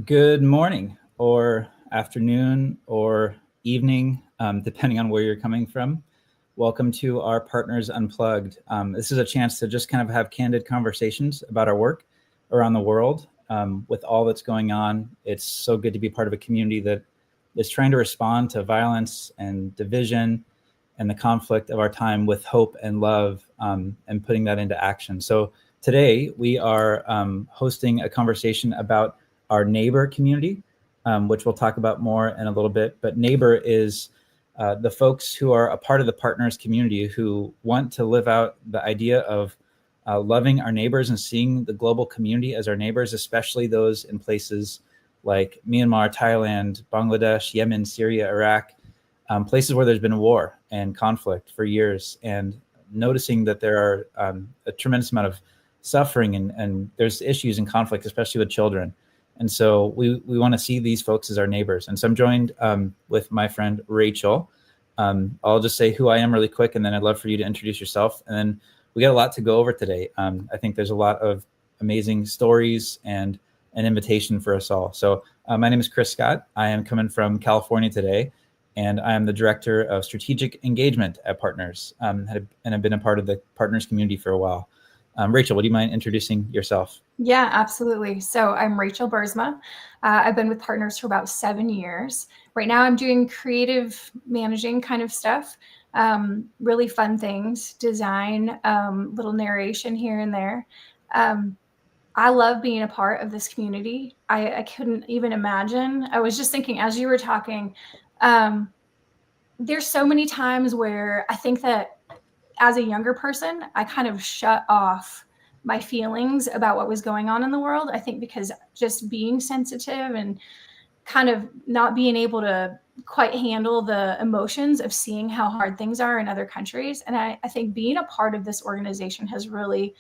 Good morning or afternoon or evening, depending on where you're coming from. Welcome to our Partners Unplugged. This is a chance to just kind of have candid conversations about our work around the world with all that's going on. It's so good to be part of a community that is trying to respond to violence and division and the conflict of our time with hope and love and putting that into action. So today we are hosting a conversation about our neighbor community, which we'll talk about more in a little bit. But neighbor is the folks who are a part of the partners community who want to live out the idea of loving our neighbors and seeing the global community as our neighbors, especially those in places like Myanmar, Thailand, Bangladesh, Yemen, Syria, Iraq, places where there's been war and conflict for years, and noticing that there are a tremendous amount of suffering and there's issues and conflict, especially with children. And so we want to see these folks as our neighbors. And so I'm joined with my friend Rachel. I'll just say who I am really quick, and then I'd love for you to introduce yourself. And then we got a lot to go over today. I think there's a lot of amazing stories and an invitation for us all. So my name is Chris Scott. I am coming from California today, and I am the Director of Strategic Engagement at Partners, and I've been a part of the Partners community for a while. Rachel, would you mind introducing yourself? Yeah, absolutely. So I'm Rachel Bursma. I've been with Partners for about 7 years. Right now I'm doing creative managing kind of stuff, really fun things, design, little narration here and there. I love being a part of this community. I couldn't even imagine. I was just thinking as you were talking, there's so many times where I think that as a younger person, I kind of shut off my feelings about what was going on in the world. I think because just being sensitive and kind of not being able to quite handle the emotions of seeing how hard things are in other countries. And I think being a part of this organization has really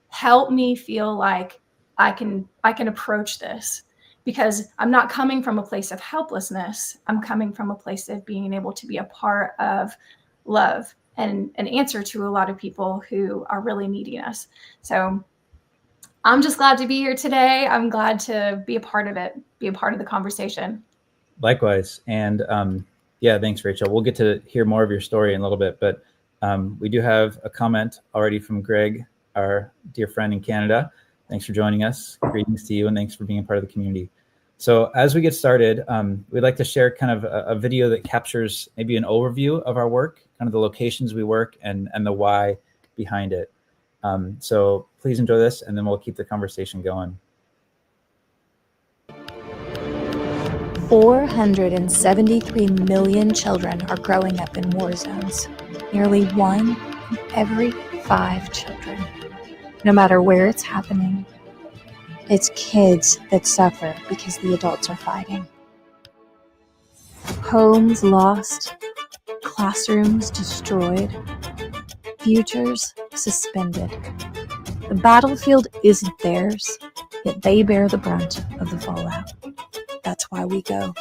helped me feel like I can approach this, because I'm not coming from a place of helplessness. I'm coming from a place of being able to be a part of love and an answer to a lot of people who are really needing us. So I'm just glad to be here today. I'm glad to be a part of it, be a part of the conversation. Likewise. And yeah, thanks, Rachel. We'll get to hear more of your story in a little bit, but we do have a comment already from Greg, our dear friend in Canada. Thanks for joining us. Greetings to you, and thanks for being a part of the community. So as we get started, we'd like to share kind of a video that captures maybe an overview of our work, kind of the locations we work and the why behind it. So please enjoy this, and then we'll keep the conversation going. 473 million children are growing up in war zones. Nearly 1 in every 5 children. No matter where it's happening, it's kids that suffer because the adults are fighting. Homes lost, classrooms destroyed, futures suspended. The battlefield isn't theirs, yet they bear the brunt of the fallout. That's why we go.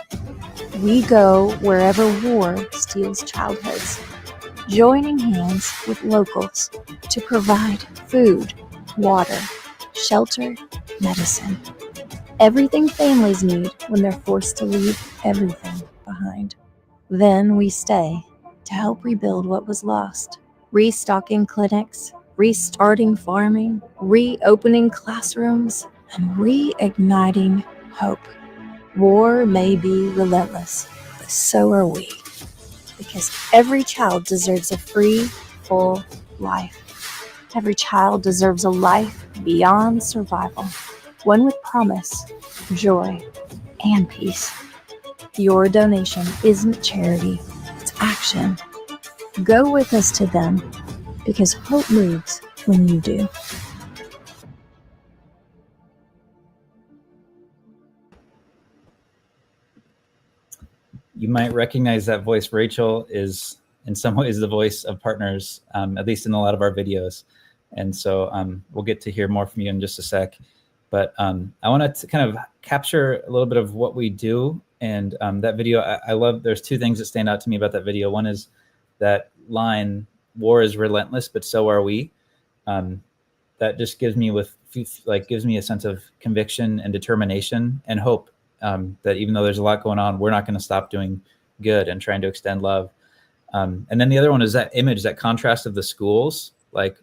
We go wherever war steals childhoods, joining hands with locals to provide food, water, shelter, medicine. Everything families need when they're forced to leave everything behind. Then we stay to help rebuild what was lost, restocking clinics, restarting farming, reopening classrooms, and reigniting hope. War may be relentless, but so are we. Because every child deserves a free, full life. Every child deserves a life beyond survival, one with promise, joy, and peace. Your donation isn't charity, it's action. Go with us to them, because hope moves when you do. You might recognize that voice. Rachel is in some ways the voice of Partners, at least in a lot of our videos. And so we'll get to hear more from you in just a sec. But I want to kind of capture a little bit of what we do. And that video, I love, there's 2 things that stand out to me about that video. One is that line, war is relentless, but so are we. That just gives me gives me a sense of conviction and determination and hope that even though there's a lot going on, we're not going to stop doing good and trying to extend love. And then the other one is that image, that contrast of the schools, like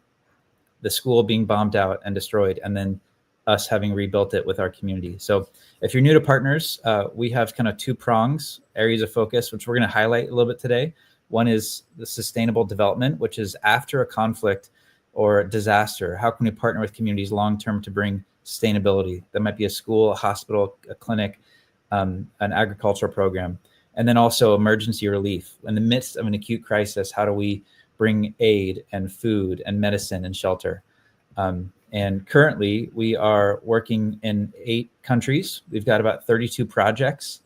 the school being bombed out and destroyed, and then us having rebuilt it with our community. So if you're new to Partners, we have kind of two prongs, areas of focus, which we're going to highlight a little bit today. One is the sustainable development, which is after a conflict or a disaster, how can we partner with communities long-term to bring sustainability? That might be a school, a hospital, a clinic, an agricultural program. And then also emergency relief. In the midst of an acute crisis, how do we bring aid and food and medicine and shelter? And currently we are working in 8 countries. We've got about 32 projects.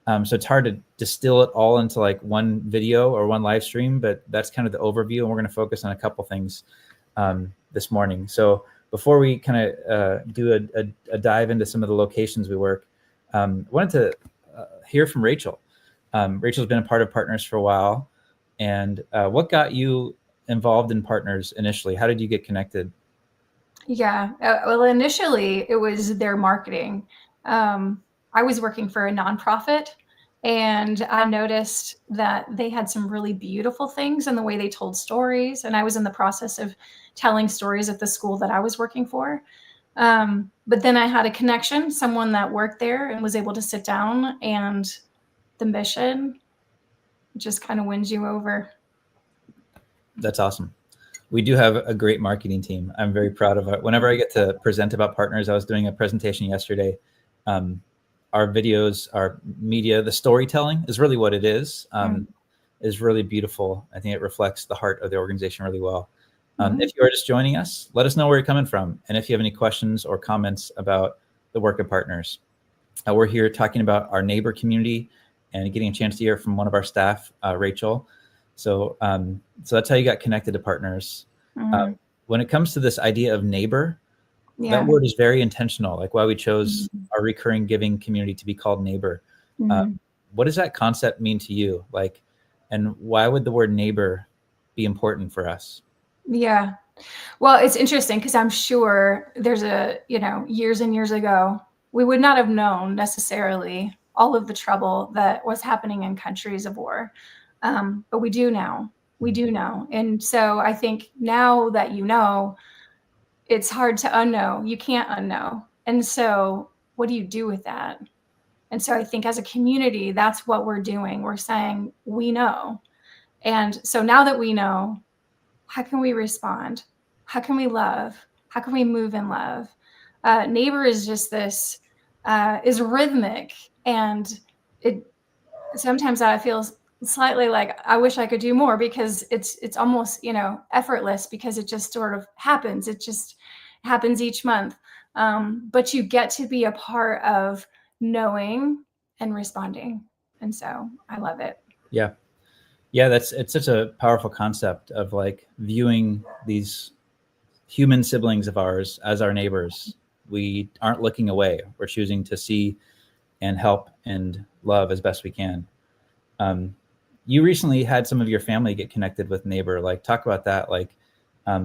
So it's hard to distill it all into like one video or one live stream, but that's kind of the overview. And we're going to focus on a couple things this morning. So before we kind of do a dive into some of the locations we work, I wanted to hear from Rachel. Rachel's been a part of Partners for a while. And what got you involved in Partners initially? How did you get connected? Yeah, well, initially it was their marketing. I was working for a nonprofit, and I noticed that they had some really beautiful things in the way they told stories. And I was in the process of telling stories at the school that I was working for. But then I had a connection, someone that worked there and was able to sit down, and the mission just kind of wins you over. That's awesome. We do have a great marketing team. I'm very proud of it. Whenever I get to present about Partners, I was doing a presentation yesterday. Our videos, our media, the storytelling is really what it is really beautiful. I think it reflects the heart of the organization really well. If you are just joining us, let us know where you're coming from. And if you have any questions or comments about the work of Partners, we're here talking about our neighbor community and getting a chance to hear from one of our staff, Rachel. So that's how you got connected to Partners. When it comes to this idea of neighbor, that word is very intentional, like why we chose our recurring giving community to be called neighbor. What does that concept mean to you? Like, and why would the word neighbor be important for us? Yeah. Well, it's interesting because I'm sure there's years and years ago, we would not have known necessarily all of the trouble that was happening in countries of war. But we do now. We do know. And so I think now that you know, it's hard to unknow. You can't unknow. And so what do you do with that? And so I think as a community, that's what we're doing. We're saying we know. And so now that we know, how can we respond? How can we love? How can we move in love? Neighbor is just this, is rhythmic. And it sometimes I feel slightly like I wish I could do more, because it's almost, effortless, because it just sort of happens. It just happens each month. But you get to be a part of knowing and responding. And so I love it. Yeah. Yeah, it's such a powerful concept of like viewing these human siblings of ours as our neighbors. We aren't looking away. We're choosing to see and help and love as best we can. You recently had some of your family get connected with Neighbor. Like, talk about that. Like,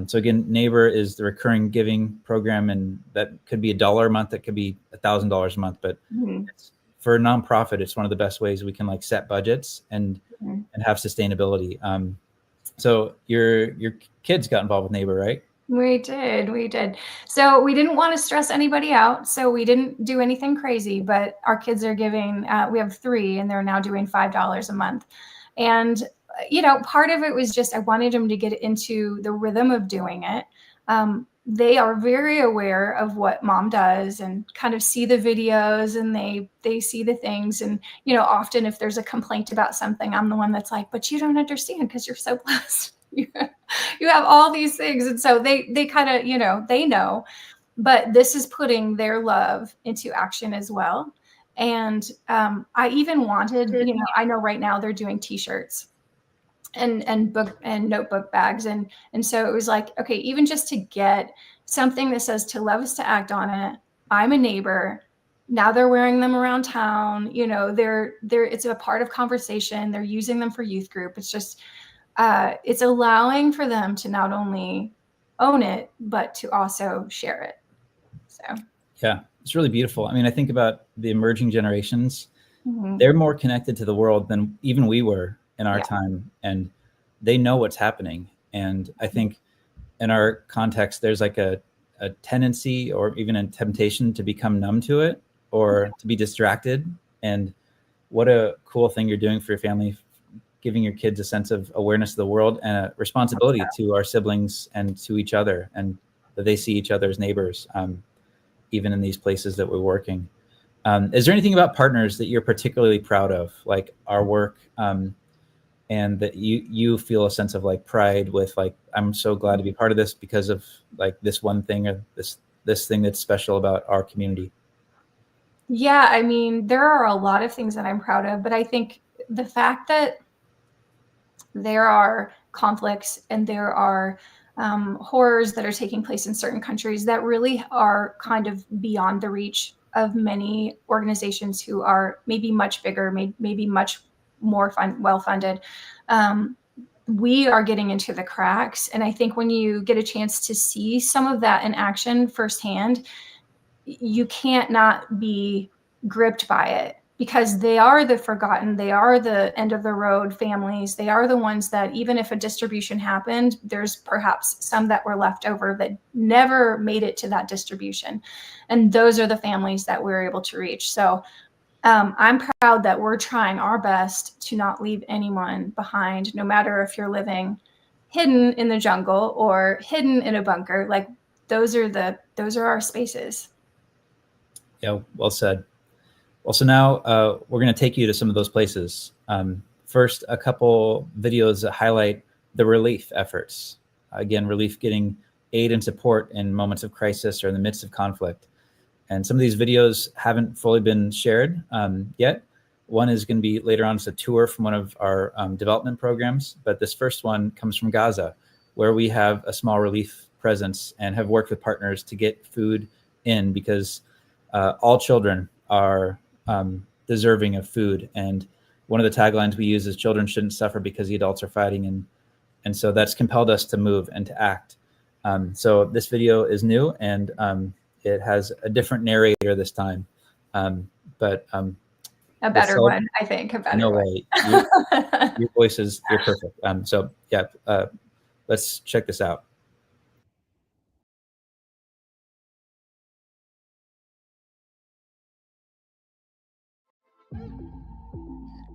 so again, Neighbor is the recurring giving program, and that could be $1 a month. That could be $1,000 a month. But it's, for a nonprofit, it's one of the best ways we can like set budgets and have sustainability. So your kids got involved with Neighbor, right? We did. So we didn't want to stress anybody out. So we didn't do anything crazy, but our kids are giving, we have 3, and they're now doing $5 a month. And, part of it was just, I wanted them to get into the rhythm of doing it. They are very aware of what mom does and kind of see the videos, and they see the things. And, often if there's a complaint about something, I'm the one that's like, but you don't understand because you're so blessed. You have all these things. And so they kind of, they know, but this is putting their love into action as well. And I even wanted, I know right now they're doing t-shirts and book and notebook bags. And so it was like, okay, even just to get something that says to love is to act on it. I'm a neighbor. Now they're wearing them around town. They're it's a part of conversation. They're using them for youth group. It's just, it's allowing for them to not only own it, but to also share it. So, yeah, it's really beautiful. I mean, I think about the emerging generations, Mhm. they're more connected to the world than even we were in our Yeah. time, and they know what's happening. And I think in our context, there's like a tendency or even a temptation to become numb to it or to be distracted. And what a cool thing you're doing for your family, giving your kids a sense of awareness of the world and a responsibility to our siblings and to each other, and that they see each other as neighbors, even in these places that we're working. Is there anything about partners that you're particularly proud of, like our work, and that you feel a sense of like pride with, like, I'm so glad to be part of this because of like this one thing or this thing that's special about our community? Yeah, I mean, there are a lot of things that I'm proud of, but I think the fact that there are conflicts and there are horrors that are taking place in certain countries that really are kind of beyond the reach of many organizations who are maybe much bigger, maybe much more well-funded. We are getting into the cracks. And I think when you get a chance to see some of that in action firsthand, you can't not be gripped by it, because they are the forgotten, they are the end of the road families. They are the ones that, even if a distribution happened, there's perhaps some that were left over that never made it to that distribution. And those are the families that we're able to reach. So I'm proud that we're trying our best to not leave anyone behind, no matter if you're living hidden in the jungle or hidden in a bunker. Like, those are our spaces. Yeah, well said. Well, so now we're going to take you to some of those places. First, a couple videos that highlight the relief efforts. Again, relief getting aid and support in moments of crisis or in the midst of conflict. And some of these videos haven't fully been shared yet. One is going to be later on. It's a tour from one of our development programs. But this first one comes from Gaza, where we have a small relief presence and have worked with partners to get food in, because all children are deserving of food. And one of the taglines we use is children shouldn't suffer because the adults are fighting. And so that's compelled us to move and to act. So this video is new, and it has a different narrator this time. But A better one, I think. A better no one. way. Your voice is, you're perfect. So yeah, let's check this out.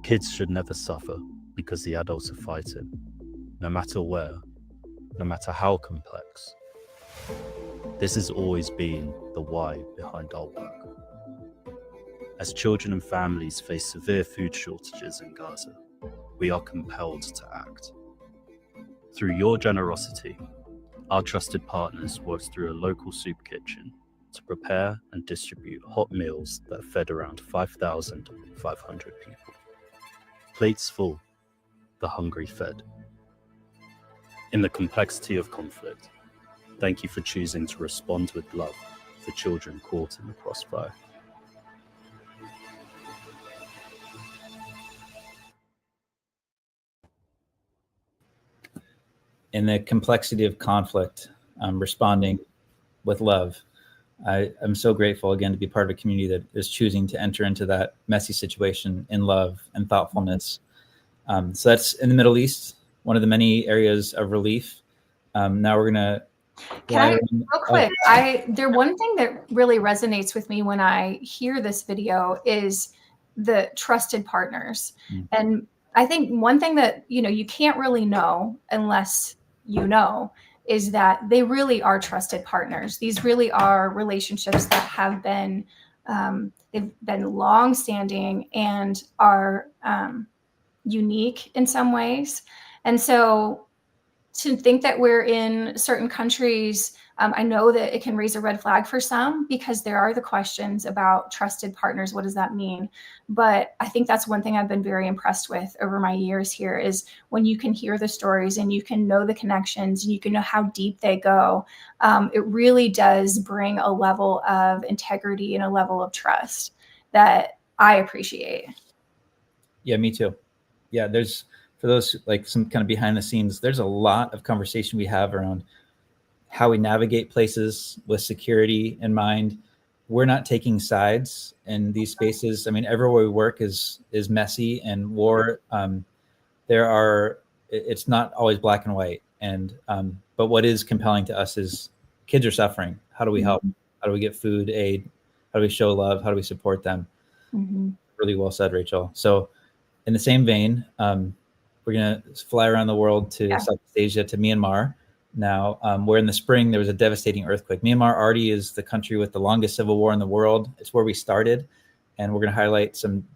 Kids should never suffer because the adults are fighting, no matter where, no matter how complex. This has always been the why behind our work. As children and families face severe food shortages in Gaza, we are compelled to act. Through your generosity, our trusted partners worked through a local soup kitchen to prepare and distribute hot meals that fed around 5,500 people. Plates full, the hungry fed. In the complexity of conflict, thank you for choosing to respond with love for children caught in the crossfire. In the complexity of conflict, responding with love. I'm so grateful again to be part of a community that is choosing to enter into that messy situation in love and thoughtfulness. So that's in the Middle East, one of the many areas of relief. Now we're gonna. Can I, real quick, one thing that really resonates with me when I hear this video is the trusted partners. And I think one thing that, you can't really know unless you know, is that they really are trusted partners. These really are relationships that have been, they've been long-standing and are unique in some ways. And so to think that we're in certain countries, I know that it can raise a red flag for some, because there are the questions about trusted partners. What does that mean? But I think that's one thing I've been very impressed with over my years here, is when you can hear the stories and you can know the connections and you can know how deep they go. It really does bring a level of integrity and a level of trust that I appreciate. Yeah, me too. Yeah, there's, for those like some kind of behind the scenes, there's a lot of conversation we have around how we navigate places with security in mind, we're not taking sides in these spaces. I mean, everywhere we work is messy, and war. It's not always black and white. And but what is compelling to us is kids are suffering. How do we help? How do we get food, aid? How do we show love? How do we support them? Really well said, Rachel. So in the same vein, we're going to fly around the world to Southeast Asia, to Myanmar. Now, where in the spring there was a devastating earthquake. Myanmar already is the country with the longest civil war in the world. It's where we started, and we're going to highlight some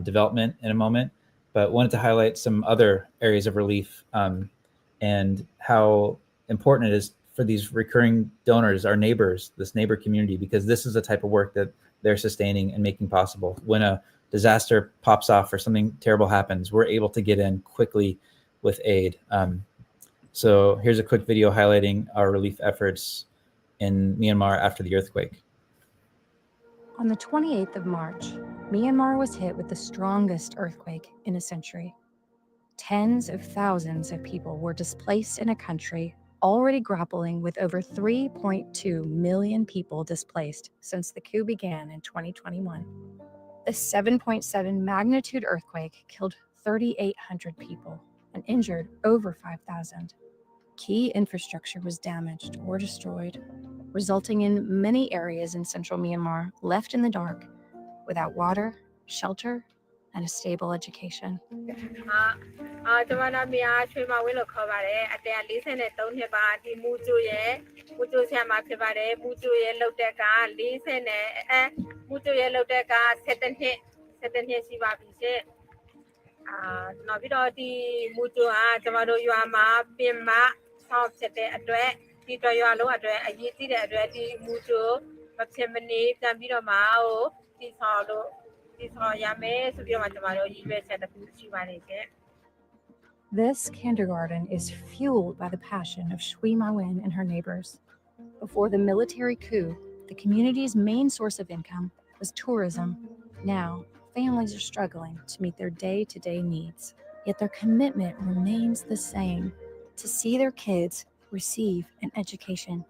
development in a moment, but wanted to highlight some other areas of relief and how important it is for these recurring donors, our neighbors, this neighbor community, because this is the type of work that they're sustaining and making possible. When a disaster pops off or something terrible happens, we're able to get in quickly with aid. So here's a quick video highlighting our relief efforts in Myanmar after the earthquake. On the 28th of March, Myanmar was hit with the strongest earthquake in a century. Tens of thousands of people were displaced in a country already grappling with over 3.2 million people displaced since the coup began in 2021. The 7.7 magnitude earthquake killed 3,800 people and injured over 5,000. Key infrastructure was damaged or destroyed, resulting in many areas in central Myanmar left in the dark without water, shelter, and a stable education. This kindergarten is fueled by the passion of Shui Mawin and her neighbors. Before the military coup, the community's main source of income was tourism. Now, families are struggling to meet their day-to-day needs, yet their commitment remains the same: to see their kids receive an education.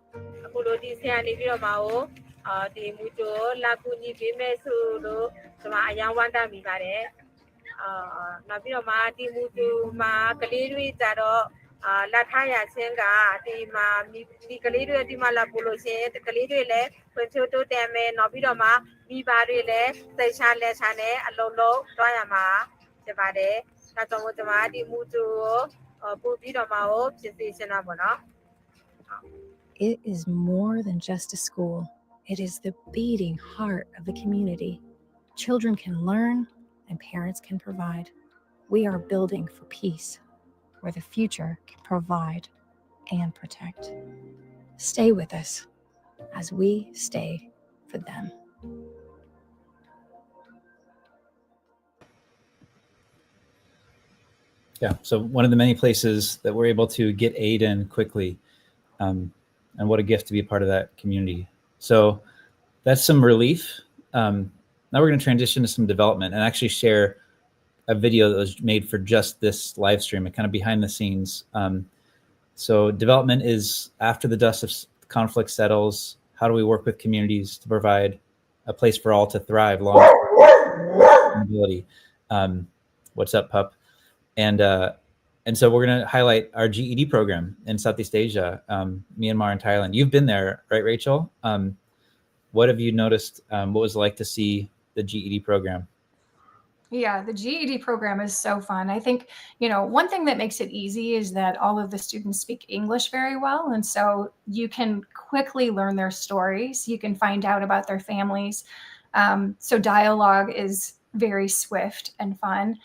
It is more than just a school. It is the beating heart of the community. Children can learn and parents can provide. We are building for peace, where the future can provide and protect. Stay with us as we stay for them. Yeah, so one of the many places that we're able to get aid in quickly, and what a gift to be a part of that community. So that's some relief. Now we're going to transition to some development and actually share a video that was made for just this live stream, and kind of behind the scenes. So development is after the dust of conflict settles, how do we work with communities to provide a place for all to thrive, long-term ability. What's up, pup? And so we're going to highlight our GED program in Southeast Asia, Myanmar and Thailand. You've been there, right, Rachel? What have you noticed? What was it like to see the GED program? Yeah, the GED program is so fun. I think, one thing that makes it easy is that all of the students speak English very well. And so you can quickly learn their stories. You can find out about their families. So dialogue is very swift and fun.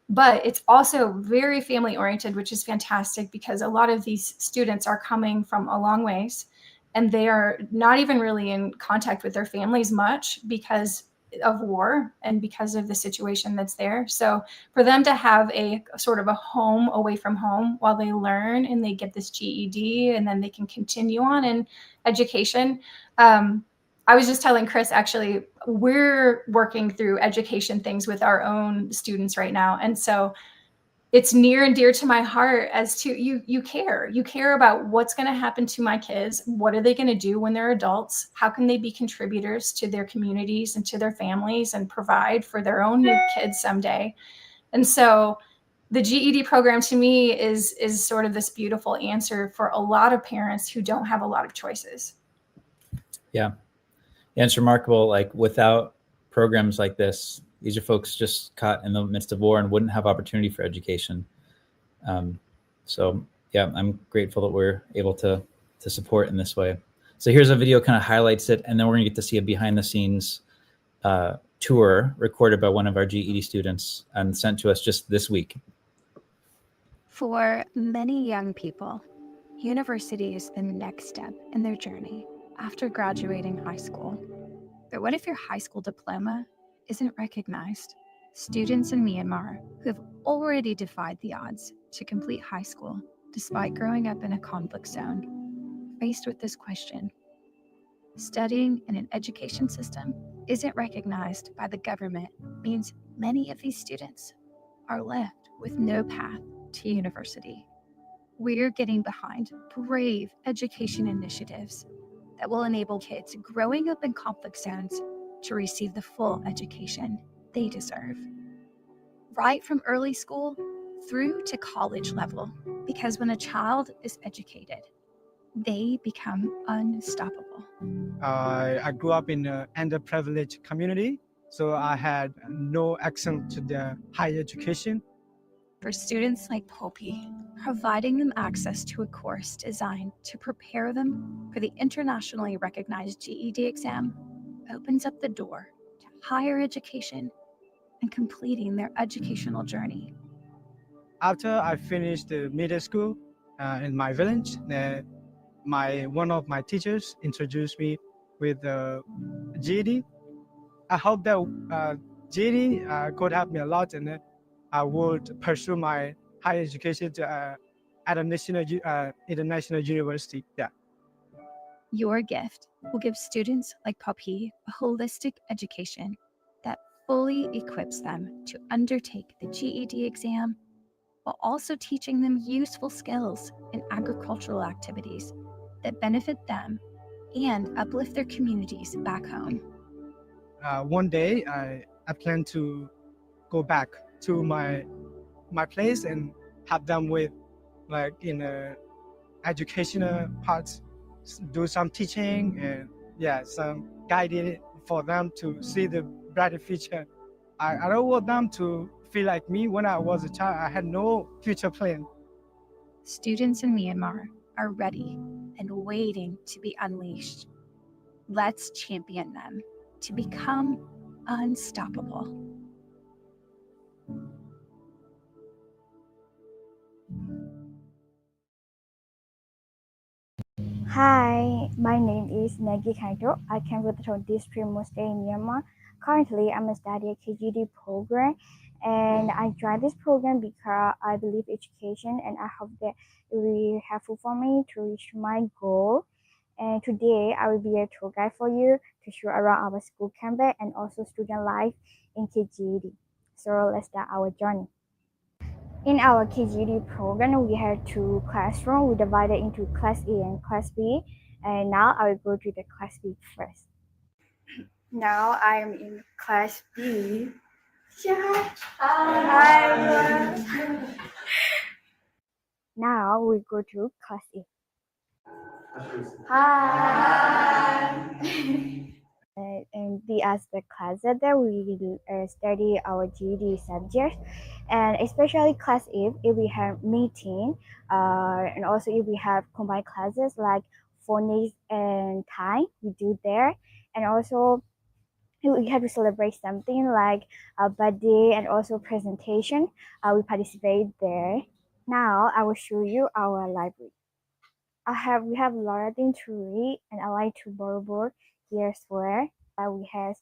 But it's also very family oriented, which is fantastic because a lot of these students are coming from a long ways and they are not even really in contact with their families much because of war and because of the situation that's there. So for them to have a sort of a home away from home while they learn and they get this GED and then they can continue on in education. I was just telling Chris, actually, we're working through education things with our own students right now. And so it's near and dear to my heart as to you care about what's going to happen to my kids. What are they going to do when they're adults? How can they be contributors to their communities and to their families and provide for their own new kids someday? And so the GED program to me is sort of this beautiful answer for a lot of parents who don't have a lot of choices. Yeah, it's remarkable. Like without programs like this, these are folks just caught in the midst of war and wouldn't have opportunity for education. So yeah, I'm grateful that we're able to support in this way. So here's a video kind of highlights it, and then we're gonna get to see a behind the scenes tour recorded by one of our GED students and sent to us just this week. For many young people, university is the next step in their journey after graduating high school. But what if your high school diploma isn't recognized? Students in Myanmar who have already defied the odds to complete high school despite growing up in a conflict zone, faced with this question. Studying in an education system isn't recognized by the government means many of these students are left with no path to university. We're getting behind brave education initiatives that will enable kids growing up in conflict zones to receive the full education they deserve. Right from early school through to college level, because when a child is educated, they become unstoppable. I grew up in an underprivileged community, so I had no access to the higher education. For students like Poppy, providing them access to a course designed to prepare them for the internationally recognized GED exam opens up the door to higher education and completing their educational journey. After I finished the middle school in my village, one of my teachers introduced me with GED. I hope that GED could help me a lot, and I would pursue my higher education to, at a international university. Yeah. Your gift will give students like Poppy a holistic education that fully equips them to undertake the GED exam while also teaching them useful skills in agricultural activities that benefit them and uplift their communities back home. One day, I plan to go back to my place and help them with, like, in educational parts, do some teaching and some guiding for them to see the brighter future. I don't want them to feel like me when I was a child. I had no future plan. Students in Myanmar are ready and waiting to be unleashed. Let's champion them to become unstoppable. Hi, my name is Maggie Kaito. I came from district mostly in Myanmar. Currently, I'm studying a KGD program, and I joined this program because I believe education, and I hope that it will be helpful for me to reach my goal. And today, I will be a tour guide for you to show around our school campus and also student life in KGD. So let's start our journey. In our KGD program, we have two classrooms. We divided into class A and class B. And now I will go to the class B first. Now I am in class B. Yeah. Hi. Now we go to class A. Hi. And we as the class that we study our GED subjects, and especially class if we have meeting, and also if we have combined classes like phonics and Thai, we do there, and also we have to celebrate something like a birthday and also presentation. We participate there. Now I will show you our library. We have a lot of things to read, and I like to borrow book here as well. We have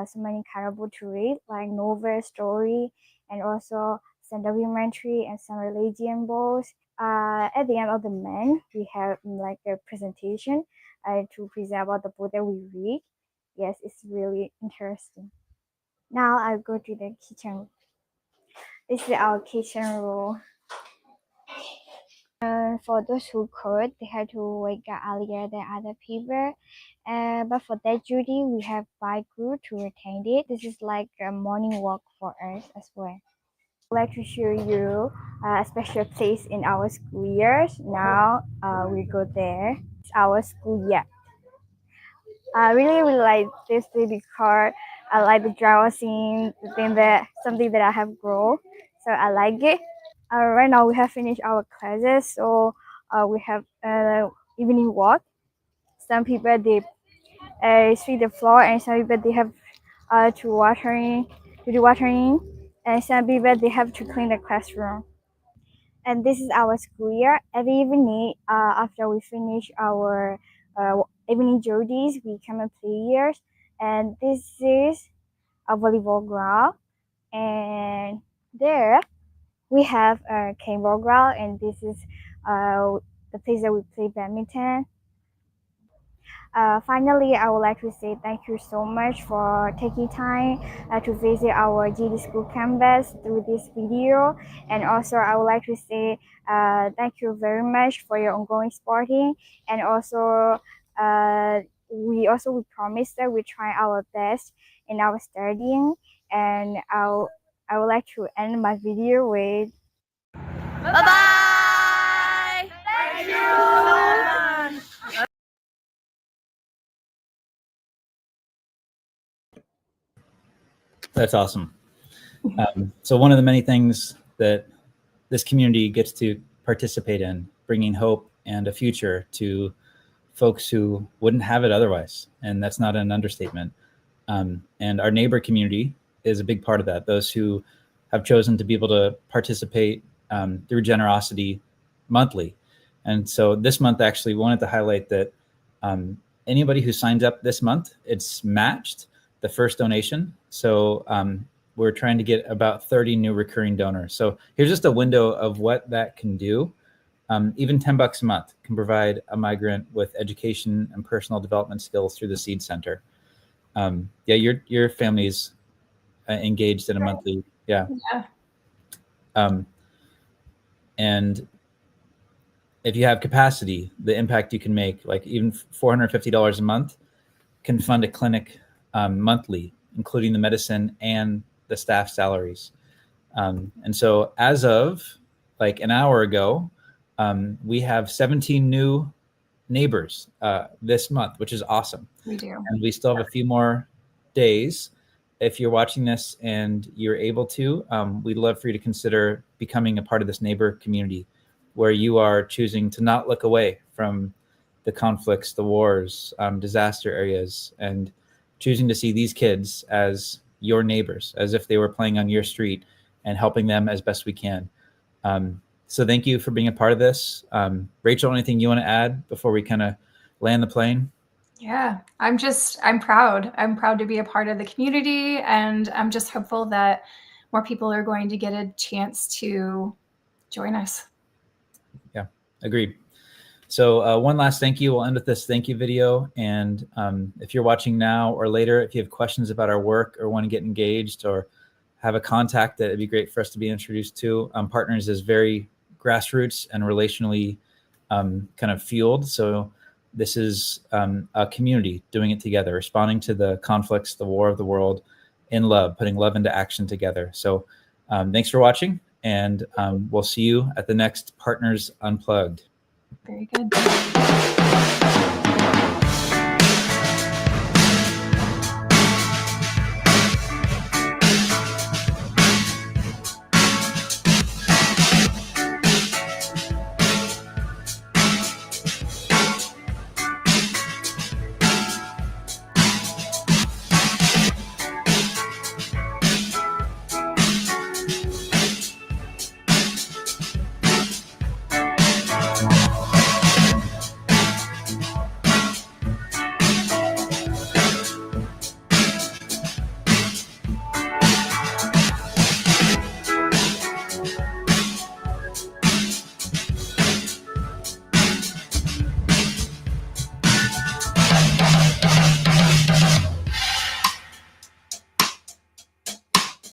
so many kind of books to read, like novel, story, and also some documentary and some religion books. At the end of the month, we have like a presentation to present about the book that we read. Yes, it's really interesting. Now I go to the kitchen. This is our kitchen rule. For those who could, they had to wake up earlier than other people. But for that duty, we have bike route to retain it. This is like a morning walk for us as well. I'd like to show you a special place in our school years. Now we go there. It's our school yard. I really like this because I like the drama scene, something that I have grown. So I like it. Right now we have finished our classes, so we have evening walk. Some people they sweep the floor, and some people they have to do watering, and some people they have to clean the classroom. And this is our school year. Every evening, after we finish our evening duties, we come and play here. And this is a volleyball ground, and there we have a cable ground, and this is the place that we play badminton. Finally, I would like to say thank you so much for taking time to visit our GD School campus through this video. And also, I would like to say thank you very much for your ongoing supporting. And also, we promise that we try our best in our studying. And I would like to end my video with Bye-bye! Thank you! That's awesome. So one of the many things that this community gets to participate in, bringing hope and a future to folks who wouldn't have it otherwise. And that's not an understatement. And our neighbor community is a big part of that. Those who have chosen to be able to participate through generosity monthly. And so this month, actually, we wanted to highlight that anybody who signs up this month, it's matched the first donation. So we're trying to get about 30 new recurring donors. So here's just a window of what that can do. Even $10 a month can provide a migrant with education and personal development skills through the Seed Center. Yeah, your family's engaged in a monthly, yeah. And if you have capacity, the impact you can make, like even $450 a month, can fund a clinic monthly, including the medicine and the staff salaries. And so as of like an hour ago, we have 17 new neighbors this month, which is awesome. We do. And we still have a few more days. If you're watching this and you're able to, we'd love for you to consider becoming a part of this neighbor community where you are choosing to not look away from the conflicts, the wars, disaster areas, and choosing to see these kids as your neighbors, as if they were playing on your street, and helping them as best we can. So thank you for being a part of this. Rachel, anything you want to add before we kind of land the plane? Yeah, I'm proud. I'm proud to be a part of the community, and I'm just hopeful that more people are going to get a chance to join us. Yeah, agreed. So one last thank you. We'll end with this thank you video. And if you're watching now or later, if you have questions about our work or want to get engaged or have a contact that it'd be great for us to be introduced to, Partners is very grassroots and relationally kind of fueled. So this is a community doing it together, responding to the conflicts, the war of the world in love, putting love into action together. So thanks for watching, and we'll see you at the next Partners Unplugged. Very good.